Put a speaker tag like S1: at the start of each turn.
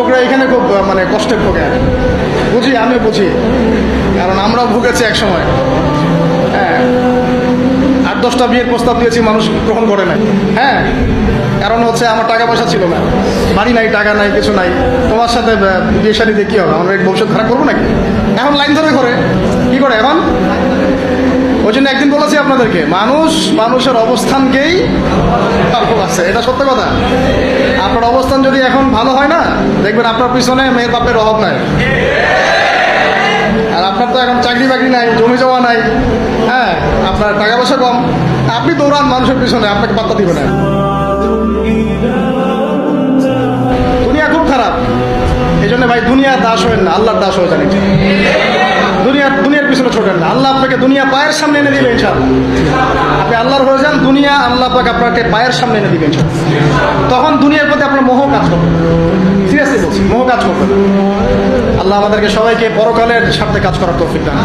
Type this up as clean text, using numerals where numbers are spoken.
S1: যুবকরা এখানে খুব মানে কষ্টে ভোগে। বুঝি, আমি বুঝি, কারণ আমরাও ভুগেছি এক সময়। হ্যাঁ, 8-10টা বিয়ের প্রস্তাব দিয়েছি, মানুষ গ্রহণ করে নাই। হ্যাঁ, কারণ হচ্ছে আমার টাকা পয়সা ছিল না, বাড়ি নাই, টাকা নাই, কিছু নাই। তোমার সাথে বিয়ে শাদী দিয়ে কী হবে, আমরা ভবিষ্যৎ খারাপ করবো নাকি? এখন লাইন ধরে করে কি করে এখন। ওই জন্য একদিন বলেছি আপনাদেরকে, মানুষের অবস্থানকেই আছে, এটা সত্য কথা। আপনার অবস্থান যদি এখন ভালো হয় না, দেখবেন আপনার পিছনে মেয়ের বাপের অভাব নাই। আর আপনার তো এখন চাকরি বাকরি নাই, জমি জমা নাই, হ্যাঁ, আপনার টাকা পয়সা কম, আপনি দৌড়ান মানুষের পিছনে, আপনাকে পাত্তা দিবে না। দুনিয়া খুব খারাপ। এই জন্য ভাই দুনিয়ার দাস হবেন না, আল্লাহর দাস হয়ে যান। দুনিয়ার পিছনে ছোটেন না। আল্লাহ আপনাকে দুনিয়া পায়ের সামনে এনে দিবে ইনশাআল্লাহ। আপনি আল্লাহর হয়ে যান, দুনিয়া আল্লাহ পাক আপনাকে পায়ের সামনে এনে দিবে ইনশাআল্লাহ। তখন দুনিয়ার প্রতি আপনার মোহ কাজ করবে। সিরিয়াসলি বলছি, মোহ কাজ করবে। আল্লাহ আমাদেরকে সবাইকে পরকালের সাথে কাজ করার তৌফিক দান।